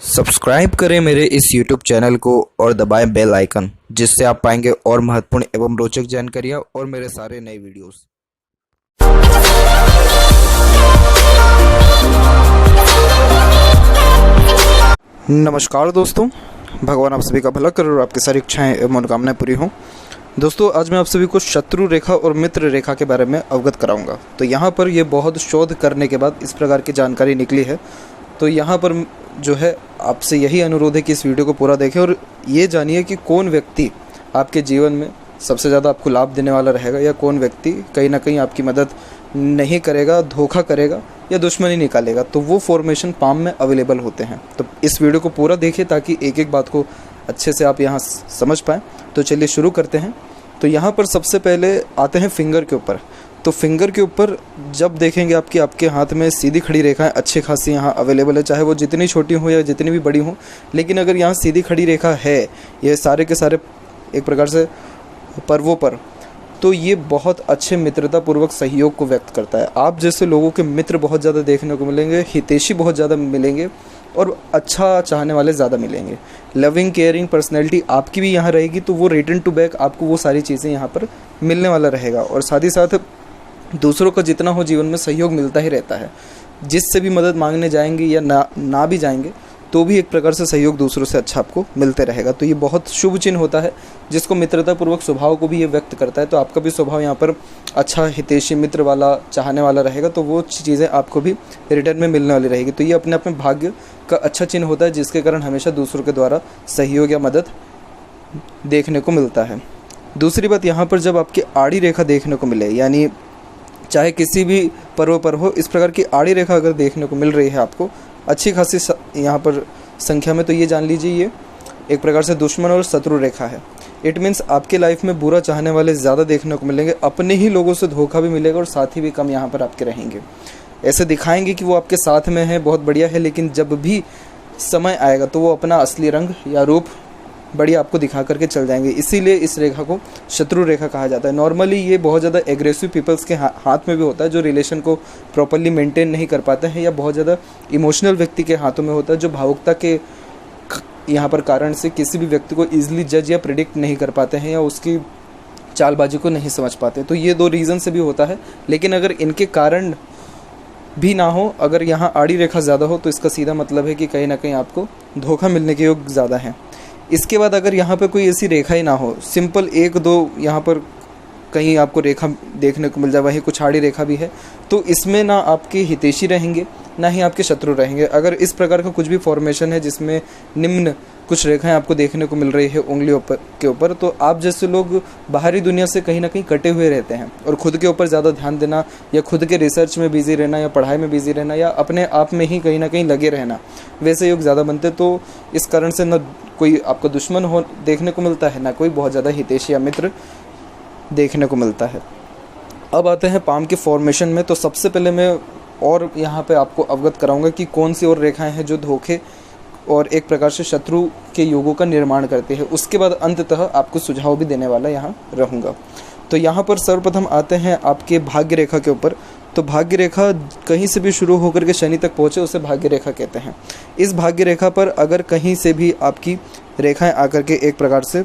Subscribe करें मेरे इस YouTube चैनल को और दबाएं बेल आइकन, जिससे आप पाएंगे और महत्वपूर्ण एवं रोचक जानकारियाँ और मेरे सारे नए वीडियोस। नमस्कार दोस्तों, भगवान आप सभी का भला करे और आपकी सारी इच्छाएं एवं मनोकामनाएं पूरी हों। दोस्तों, आज मैं आप सभी को शत्रु रेखा और मित्र रेखा के बारे में अवगत कराऊंगा। तो यहाँ पर ये बहुत शोध करने के बाद इस प्रकार की जानकारी निकली है। तो यहाँ पर जो है आपसे यही अनुरोध है कि इस वीडियो को पूरा देखें और ये जानिए कि कौन व्यक्ति आपके जीवन में सबसे ज़्यादा आपको लाभ देने वाला रहेगा या कौन व्यक्ति कहीं ना कहीं आपकी मदद नहीं करेगा, धोखा करेगा या दुश्मनी निकालेगा। तो वो फॉर्मेशन पाम में अवेलेबल होते हैं। तो इस वीडियो को पूरा देखिए ताकि एक एक बात को अच्छे से आप यहाँ समझ पाएँ। तो चलिए शुरू करते हैं। तो यहाँ पर सबसे पहले आते हैं फिंगर के ऊपर। तो फिंगर के ऊपर जब देखेंगे आपके हाथ में सीधी खड़ी रेखाएं अच्छी खासी यहाँ अवेलेबल है, चाहे वो जितनी छोटी हो या जितनी भी बड़ी हो। लेकिन अगर यहाँ सीधी खड़ी रेखा है, ये सारे के सारे एक प्रकार से पर्वों पर, तो ये बहुत अच्छे मित्रतापूर्वक सहयोग को व्यक्त करता है। आप जैसे लोगों के मित्र बहुत ज़्यादा देखने को मिलेंगे, हितैषी बहुत ज़्यादा मिलेंगे और अच्छा चाहने वाले ज़्यादा मिलेंगे। लविंग केयरिंग पर्सनैलिटी आपकी भी यहाँ रहेगी, तो वो रिटर्न टू बैक आपको वो सारी चीज़ें यहाँ पर मिलने वाला रहेगा। और साथ ही साथ दूसरों का जितना हो जीवन में सहयोग मिलता ही रहता है। जिससे भी मदद मांगने जाएंगे या ना भी जाएंगे तो भी एक प्रकार से सहयोग दूसरों से अच्छा आपको मिलते रहेगा। तो ये बहुत शुभ चिन्ह होता है, जिसको मित्रतापूर्वक स्वभाव को भी ये व्यक्त करता है। तो आपका भी स्वभाव यहाँ पर अच्छा, हितैषी, मित्र वाला, चाहने वाला रहेगा। तो वो चीज़ें आपको भी रिटर्न में मिलने वाली रहेगी। तो ये अपने आप में भाग्य का अच्छा चिन्ह होता है, जिसके कारण हमेशा दूसरों के द्वारा सहयोग या मदद देखने को मिलता है। दूसरी बात, यहाँ पर जब आपकी आड़ी रेखा देखने को मिले, यानी चाहे किसी भी पर्व पर हो, इस प्रकार की आड़ी रेखा अगर देखने को मिल रही है आपको अच्छी खासी यहाँ पर संख्या में, तो ये जान लीजिए ये एक प्रकार से दुश्मन और शत्रु रेखा है। इट मीन्स आपके लाइफ में बुरा चाहने वाले ज़्यादा देखने को मिलेंगे, अपने ही लोगों से धोखा भी मिलेगा और साथी भी कम यहाँ पर आपके रहेंगे। ऐसे दिखाएंगे कि वो आपके साथ में है, बहुत बढ़िया है, लेकिन जब भी समय आएगा तो वो अपना असली रंग या रूप बढ़िया आपको दिखा करके चल जाएंगे। इसीलिए इस रेखा को शत्रु रेखा कहा जाता है। नॉर्मली ये बहुत ज़्यादा एग्रेसिव पीपल्स के हाथ में भी होता है, जो रिलेशन को प्रॉपर्ली मेंटेन नहीं कर पाते हैं, या बहुत ज़्यादा इमोशनल व्यक्ति के हाथों में होता है, जो भावुकता के यहाँ पर कारण से किसी भी व्यक्ति को ईजिली जज या प्रिडिक्ट नहीं कर पाते हैं या उसकी चालबाजी को नहीं समझ पाते। तो ये दो रीज़न से भी होता है। लेकिन अगर इनके कारण भी ना हो, अगर यहाँ आड़ी रेखा ज़्यादा हो, तो इसका सीधा मतलब है कि कहीं ना कहीं आपको धोखा मिलने के योग ज़्यादा हैं। इसके बाद अगर यहाँ पर कोई ऐसी रेखा ही ना हो, सिंपल एक दो यहाँ पर कहीं आपको रेखा देखने को मिल जाए, वहीं कुछ आड़ी रेखा भी है, तो इसमें ना आपके हितैषी रहेंगे ना ही आपके शत्रु रहेंगे। अगर इस प्रकार का कुछ भी फॉर्मेशन है जिसमें निम्न कुछ रेखाएं आपको देखने को मिल रही है उंगलियों के ऊपर, तो आप जैसे लोग बाहरी दुनिया से कहीं ना कहीं कटे हुए रहते हैं और खुद के ऊपर ज़्यादा ध्यान देना या खुद के रिसर्च में बिजी रहना या पढ़ाई में बिजी रहना या अपने आप में ही कहीं ना कहीं लगे रहना, वैसे योग ज़्यादा बनते। तो इस कारण से न कोई आपका दुश्मन हो देखने को मिलता है, ना कोई बहुत ज़्यादा हितैषी या मित्र देखने को मिलता है। अब आते हैं पाम के फॉर्मेशन में। तो सबसे पहले मैं और यहाँ पे आपको अवगत कराऊंगा कि कौन सी और रेखाएं हैं जो धोखे और एक प्रकार से शत्रु के योगों का निर्माण करते हैं। उसके बाद अंततः आपको सुझाव भी देने वाला यहाँ रहूँगा। तो यहाँ पर सर्वप्रथम आते हैं आपके भाग्य रेखा के ऊपर। तो भाग्य रेखा कहीं से भी शुरू होकर के शनि तक पहुँचे उसे भाग्य रेखा कहते हैं। इस भाग्य रेखा पर अगर कहीं से भी आपकी रेखाएँ आकर के एक प्रकार से,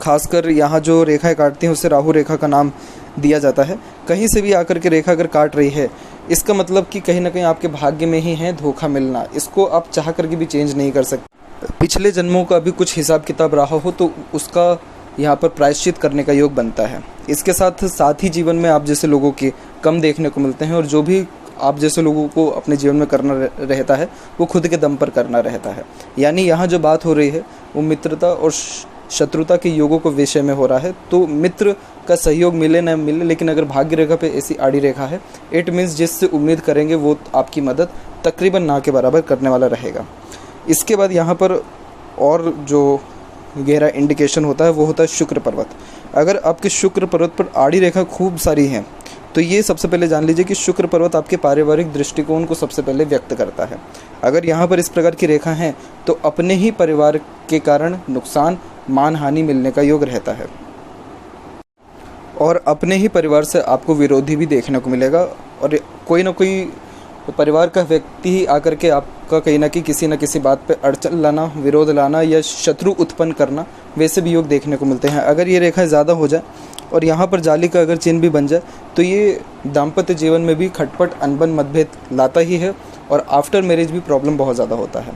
खासकर यहाँ जो रेखाएं काटती हैं उसे राहु रेखा का नाम दिया जाता है, कहीं से भी आकर के रेखा अगर काट रही है, इसका मतलब कि कहीं ना कहीं आपके भाग्य में ही है धोखा मिलना। इसको आप चाह करके भी चेंज नहीं कर सकते। पिछले जन्मों का भी कुछ हिसाब किताब रहा हो तो उसका यहाँ पर प्रायश्चित करने का योग बनता है। इसके साथ ही जीवन में आप जैसे लोगों के कम देखने को मिलते हैं और जो भी आप जैसे लोगों को अपने जीवन में करना रहता है वो खुद के दम पर करना रहता है। यानी यहाँ जो बात हो रही है वो मित्रता और शत्रुता के योगों को विषय में हो रहा है। तो मित्र का सहयोग मिले न मिले, लेकिन अगर भाग्य रेखा पे ऐसी आड़ी रेखा है, इट मीन्स जिससे उम्मीद करेंगे वो आपकी मदद तकरीबन ना के बराबर करने वाला रहेगा। इसके बाद यहाँ पर और जो गहरा इंडिकेशन होता है वो होता है शुक्र पर्वत। अगर आपके शुक्र पर्वत पर आड़ी रेखा खूब सारी है तो ये सबसे पहले जान लीजिए कि शुक्र पर्वत आपके पारिवारिक दृष्टिकोण को सबसे पहले व्यक्त करता है। अगर यहाँ पर इस प्रकार की रेखा है तो अपने ही परिवार के कारण नुकसान, मान हानि मिलने का योग रहता है और अपने ही परिवार से आपको विरोधी भी देखने को मिलेगा और कोई ना कोई तो परिवार का व्यक्ति ही आकर के आपका कहीं ना कहीं किसी न किसी बात पे अड़चन लाना, विरोध लाना या शत्रु उत्पन्न करना, वैसे भी योग देखने को मिलते हैं। अगर ये रेखा ज़्यादा हो जाए और यहाँ पर जाली का अगर चिन्ह भी बन जाए तो ये दाम्पत्य जीवन में भी खटपट, अनबन, मतभेद लाता ही है और आफ्टर मैरिज भी प्रॉब्लम बहुत ज़्यादा होता है।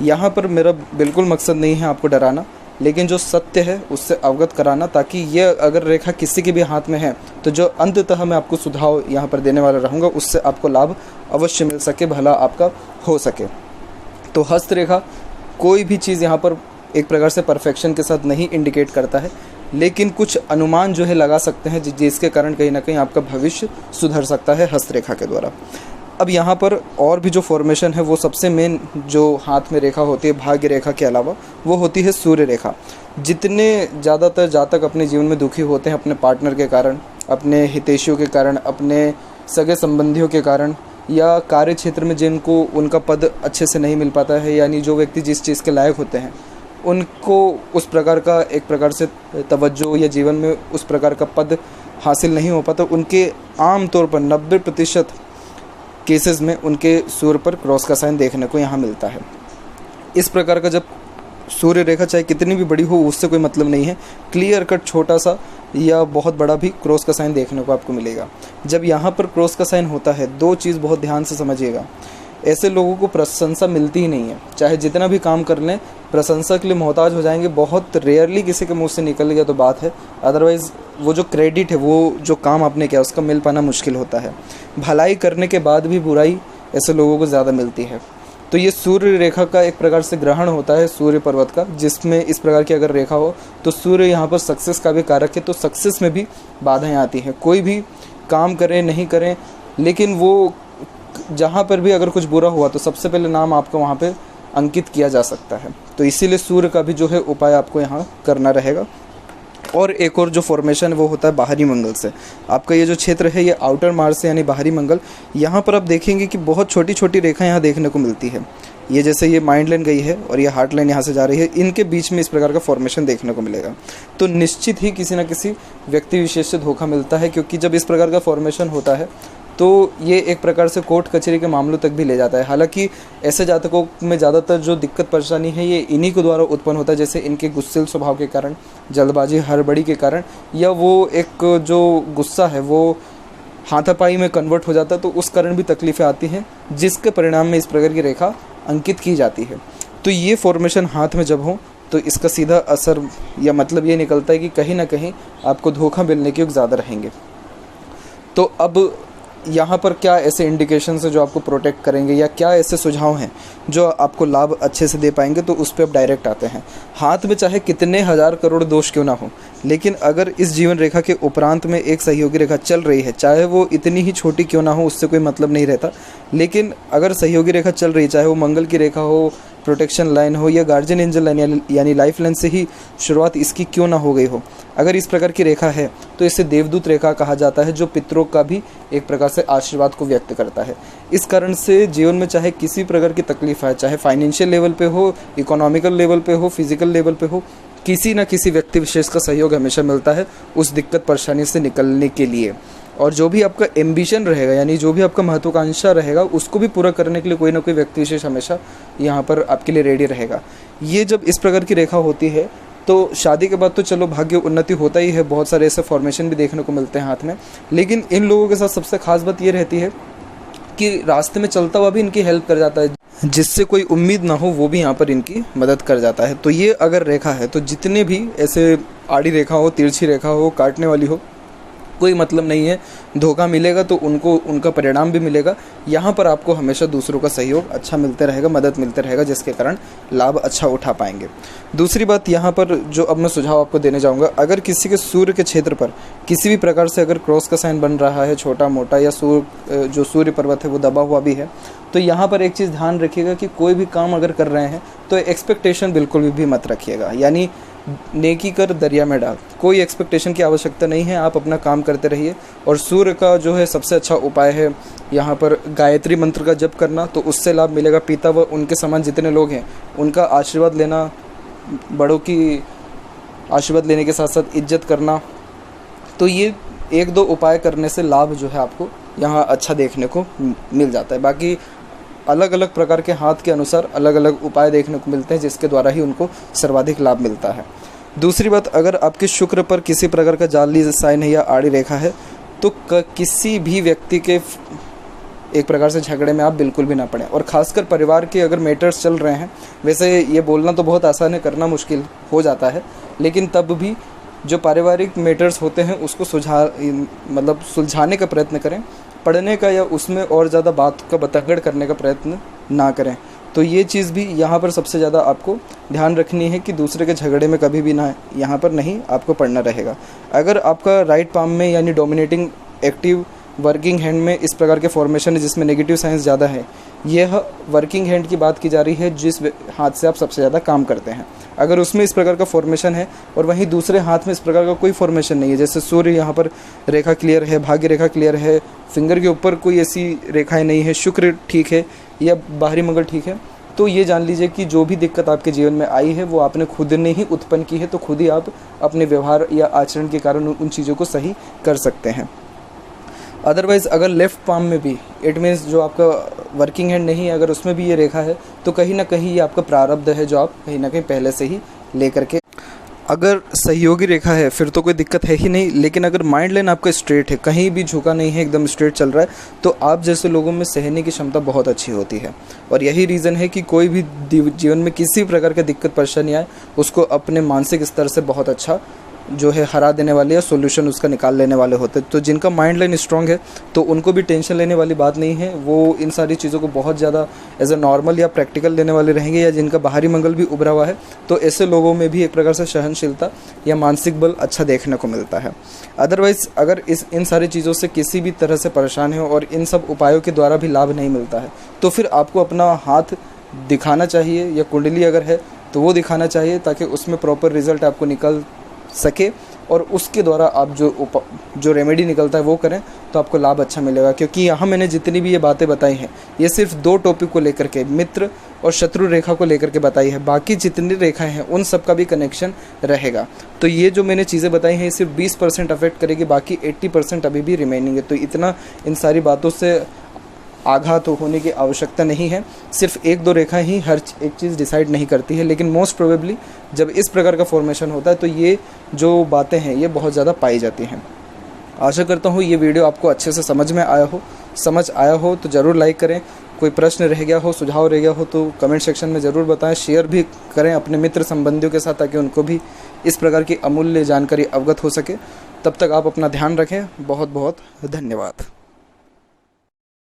यहाँ पर मेरा बिल्कुल मकसद नहीं है आपको डराना, लेकिन जो सत्य है उससे अवगत कराना, ताकि ये अगर रेखा किसी के भी हाथ में है तो जो अंततः मैं आपको सुझाव यहाँ पर देने वाला रहूँगा उससे आपको लाभ अवश्य मिल सके, भला आपका हो सके। तो हस्त रेखा कोई भी चीज़ यहाँ पर एक प्रकार से परफेक्शन के साथ नहीं इंडिकेट करता है, लेकिन कुछ अनुमान जो है लगा सकते हैं जिसके कारण कहीं ना कहीं आपका भविष्य सुधर सकता है हस्त रेखा के द्वारा। अब यहाँ पर और भी जो फॉर्मेशन है वो सबसे मेन जो हाथ में रेखा होती है भाग्य रेखा के अलावा वो होती है सूर्य रेखा। जितने ज़्यादातर जातक अपने जीवन में दुखी होते हैं अपने पार्टनर के कारण, अपने हितैषियों के कारण, अपने सगे संबंधियों के कारण, या कार्य क्षेत्र में जिनको उनका पद अच्छे से नहीं मिल पाता है, यानी जो व्यक्ति जिस चीज़ के लायक होते हैं उनको उस प्रकार का एक प्रकार से तवज्जो या जीवन में उस प्रकार का पद हासिल नहीं हो पाता, उनके आम तौर पर 90% केसेस में उनके सूर्य पर क्रॉस का साइन देखने को यहाँ मिलता है। इस प्रकार का जब सूर्य रेखा चाहे कितनी भी बड़ी हो उससे कोई मतलब नहीं है, क्लियर कट छोटा सा या बहुत बड़ा भी क्रॉस का साइन देखने को आपको मिलेगा। जब यहाँ पर क्रॉस का साइन होता है, दो चीज़ बहुत ध्यान से समझिएगा, ऐसे लोगों को प्रशंसा मिलती ही नहीं है। चाहे जितना भी काम कर लें प्रशंसा के लिए मोहताज हो जाएंगे, बहुत रेयरली किसी के मुंह से निकल गया तो बात है, अदरवाइज़ वो जो क्रेडिट है, वो जो काम आपने किया उसका मिल पाना मुश्किल होता है। भलाई करने के बाद भी बुराई ऐसे लोगों को ज़्यादा मिलती है। तो ये सूर्य रेखा का एक प्रकार से ग्रहण होता है सूर्य पर्वत का, जिसमें इस प्रकार की अगर रेखा हो तो सूर्य यहाँ पर सक्सेस का भी कारक है, तो सक्सेस में भी बाधाएं आती हैं। कोई भी काम करें नहीं करें, लेकिन वो जहाँ पर भी अगर कुछ बुरा हुआ तो सबसे पहले नाम आपको वहाँ पे अंकित किया जा सकता है। तो इसीलिए सूर्य का भी जो है उपाय आपको यहाँ करना रहेगा। और एक और जो फॉर्मेशन है वो होता है बाहरी मंगल से। आपका ये जो क्षेत्र है ये आउटर मार्स से यानी बाहरी मंगल, यहाँ पर आप देखेंगे कि बहुत छोटी छोटी रेखा यहाँ देखने को मिलती है। ये जैसे ये माइंड लाइन गई है और ये हार्ट लाइन यहाँ से जा रही है, इनके बीच में इस प्रकार का फॉर्मेशन देखने को मिलेगा। तो निश्चित ही किसी न किसी व्यक्ति विशेष से धोखा मिलता है, क्योंकि जब इस प्रकार का फॉर्मेशन होता है तो ये एक प्रकार से कोर्ट कचहरी के मामलों तक भी ले जाता है। हालांकि ऐसे जातकों में ज़्यादातर जो दिक्कत परेशानी है ये इन्हीं के द्वारा उत्पन्न होता है, जैसे इनके गुस्सेल स्वभाव के कारण, जल्दबाजी, हड़बड़ी के कारण, या वो एक जो गुस्सा है वो हाथापाई में कन्वर्ट हो जाता है, तो उस कारण भी तकलीफ़ें आती हैं, जिसके परिणाम में इस प्रकार की रेखा अंकित की जाती है। तो ये फॉर्मेशन हाथ में जब हो तो इसका सीधा असर या मतलब ये निकलता है कि कहीं ना कहीं आपको धोखा मिलने के योग ज़्यादा रहेंगे। तो अब यहाँ पर क्या ऐसे इंडिकेशंस है जो आपको प्रोटेक्ट करेंगे, या क्या ऐसे सुझाव हैं जो आपको लाभ अच्छे से दे पाएंगे, तो उस पर अब डायरेक्ट आते हैं। हाथ में चाहे कितने हज़ार करोड़ दोष क्यों ना हो, लेकिन अगर इस जीवन रेखा के उपरांत में एक सहयोगी रेखा चल रही है, चाहे वो इतनी ही छोटी क्यों ना हो उससे कोई मतलब नहीं रहता, लेकिन अगर सहयोगी रेखा चल रही, चाहे वो मंगल की रेखा हो, प्रोटेक्शन लाइन हो, या गार्जियन एंजल लाइन यानी लाइफ लाइन से ही शुरुआत इसकी क्यों ना हो गई हो, अगर इस प्रकार की रेखा है तो इसे देवदूत रेखा कहा जाता है, जो पितरों का भी एक प्रकार से आशीर्वाद को व्यक्त करता है। इस कारण से जीवन में चाहे किसी प्रकार की तकलीफ आए, चाहे फाइनेंशियल लेवल पे हो, इकोनॉमिकल लेवल पे हो, फिजिकल लेवल पे हो, किसी न किसी व्यक्ति विशेष का सहयोग हमेशा मिलता है उस दिक्कत परेशानी से निकलने के लिए। और जो भी आपका एम्बिशन रहेगा, यानी जो भी आपका महत्वाकांक्षा रहेगा, उसको भी पूरा करने के लिए कोई ना कोई व्यक्ति विशेष हमेशा यहाँ पर आपके लिए रेडी रहेगा। ये जब इस प्रकार की रेखा होती है तो शादी के बाद तो चलो भाग्य उन्नति होता ही है, बहुत सारे ऐसे फॉर्मेशन भी देखने को मिलते हैं हाथ में, लेकिन इन लोगों के साथ सबसे खास बात ये रहती है कि रास्ते में चलता हुआ भी इनकी हेल्प कर जाता है, जिससे कोई उम्मीद ना हो वो भी यहाँ पर इनकी मदद कर जाता है। तो ये अगर रेखा है तो जितने भी ऐसे आड़ी रेखा हो, तिरछी रेखा हो, काटने वाली हो, कोई मतलब नहीं है, धोखा मिलेगा तो उनको उनका परिणाम भी मिलेगा। यहाँ पर आपको हमेशा दूसरों का सहयोग अच्छा मिलते रहेगा, मदद मिलते रहेगा, जिसके कारण लाभ अच्छा उठा पाएंगे। दूसरी बात यहाँ पर जो अब मैं सुझाव आपको देने जाऊँगा, अगर किसी के सूर्य के क्षेत्र पर किसी भी प्रकार से अगर क्रॉस का साइन बन रहा है छोटा मोटा, या जो सूर्य पर्वत है वो दबा हुआ भी है, तो यहाँ पर एक चीज़ ध्यान रखिएगा कि कोई भी काम अगर कर रहे हैं तो एक्सपेक्टेशन बिल्कुल भी मत रखिएगा, यानी नेकी कर दरिया में डाल, कोई एक्सपेक्टेशन की आवश्यकता नहीं है, आप अपना काम करते रहिए। और सूर्य का जो है सबसे अच्छा उपाय है यहाँ पर गायत्री मंत्र का जप करना, तो उससे लाभ मिलेगा। पिता व उनके समान जितने लोग हैं उनका आशीर्वाद लेना, बड़ों की आशीर्वाद लेने के साथ साथ इज्जत करना, तो ये एक दो उपाय करने से लाभ जो है आपको यहाँ अच्छा देखने को मिल जाता है। बाकी अलग अलग प्रकार के हाथ के अनुसार अलग अलग उपाय देखने को मिलते हैं, जिसके द्वारा ही उनको सर्वाधिक लाभ मिलता है। दूसरी बात, अगर आपके शुक्र पर किसी प्रकार का जाली साइन है या आड़ी रेखा है तो किसी भी व्यक्ति के एक प्रकार से झगड़े में आप बिल्कुल भी ना पड़ें। और ख़ासकर परिवार के अगर मैटर्स चल रहे हैं, वैसे ये बोलना तो बहुत आसान है, करना मुश्किल हो जाता है, लेकिन तब भी जो पारिवारिक मैटर्स होते हैं उसको सुलझाने का प्रयत्न करें। पढ़ने का या उसमें और ज़्यादा बात का बतंगड़ करने का प्रयत्न ना करें। तो ये चीज़ भी यहाँ पर सबसे ज़्यादा आपको ध्यान रखनी है कि दूसरे के झगड़े में कभी भी ना यहाँ पर नहीं आपको पढ़ना रहेगा। अगर आपका राइट पाम में यानी डोमिनेटिंग एक्टिव वर्किंग हैंड में इस प्रकार के फॉर्मेशन है जिसमें नेगेटिव साइंस ज़्यादा है, यह वर्किंग हैंड की बात की जा रही है जिस हाथ से आप सबसे ज़्यादा काम करते हैं। अगर उसमें इस प्रकार का फॉर्मेशन है और वहीं दूसरे हाथ में इस प्रकार का कोई फॉर्मेशन नहीं है, जैसे सूर्य यहाँ पर रेखा क्लियर है, भाग्य रेखा क्लियर है, फिंगर के ऊपर कोई ऐसी रेखाएं नहीं है, शुक्र ठीक है या बाहरी मंगल ठीक है, तो ये जान लीजिए कि जो भी दिक्कत आपके जीवन में आई है वो आपने खुद ने ही उत्पन्न की है। तो खुद ही आप अपने व्यवहार या आचरण के कारण उन चीज़ों को सही कर सकते हैं। अदरवाइज़ अगर लेफ़्ट पाम में भी इट मीन्स जो आपका वर्किंग हैंड नहीं है, अगर उसमें भी ये रेखा है तो कहीं ना कहीं ये आपका प्रारब्ध है जो आप कहीं ना कहीं पहले से ही लेकर के। अगर सहयोगी रेखा है फिर तो कोई दिक्कत है ही नहीं, लेकिन अगर माइंड लाइन आपका स्ट्रेट है, कहीं भी झुका नहीं है, एकदम स्ट्रेट चल रहा है, तो आप जैसे लोगों में सहने की क्षमता बहुत अच्छी होती है। और यही रीज़न है कि कोई भी जीवन में किसी प्रकार की दिक्कत परेशानी आए उसको अपने मानसिक स्तर से बहुत अच्छा जो है हरा देने वाले या सॉल्यूशन उसका निकाल लेने वाले होते हैं। तो जिनका माइंड लाइन स्ट्रांग है तो उनको भी टेंशन लेने वाली बात नहीं है, वो इन सारी चीज़ों को बहुत ज़्यादा एज ए नॉर्मल या प्रैक्टिकल लेने वाले रहेंगे। या जिनका बाहरी मंगल भी उभरा हुआ है तो ऐसे लोगों में भी एक प्रकार से सहनशीलता या मानसिक बल अच्छा देखने को मिलता है। अदरवाइज़ अगर इन सारी चीज़ों से किसी भी तरह से परेशान है और इन सब उपायों के द्वारा भी लाभ नहीं मिलता है तो फिर आपको अपना हाथ दिखाना चाहिए या कुंडली अगर है तो वो दिखाना चाहिए, ताकि उसमें प्रॉपर रिजल्ट आपको निकल सके और उसके द्वारा आप जो रेमेडी निकलता है वो करें तो आपको लाभ अच्छा मिलेगा। क्योंकि यहाँ मैंने जितनी भी ये बातें बताई हैं ये सिर्फ 2 टॉपिक को लेकर के, मित्र और शत्रु रेखा को लेकर के बताई है। बाकी जितनी रेखाएं हैं उन सब का भी कनेक्शन रहेगा। तो ये जो मैंने चीज़ें बताई हैं ये सिर्फ 20% अफेक्ट करेगी, बाकी 80% अभी भी रिमेनिंग है। तो इतना इन सारी बातों से आघात होने की आवश्यकता नहीं है। सिर्फ 1-2 रेखा ही हर एक चीज़ डिसाइड नहीं करती है, लेकिन मोस्ट प्रोबेबली जब इस प्रकार का फॉर्मेशन होता है तो ये जो बातें हैं ये बहुत ज़्यादा पाई जाती हैं। आशा करता हूँ ये वीडियो आपको अच्छे से समझ आया हो तो ज़रूर लाइक करें। कोई प्रश्न रह गया हो, सुझाव रह गया हो तो कमेंट सेक्शन में ज़रूर बताएं। शेयर भी करें अपने मित्र संबंधियों के साथ ताकि उनको भी इस प्रकार की अमूल्य जानकारी अवगत हो सके। तब तक आप अपना ध्यान रखें। बहुत बहुत धन्यवाद।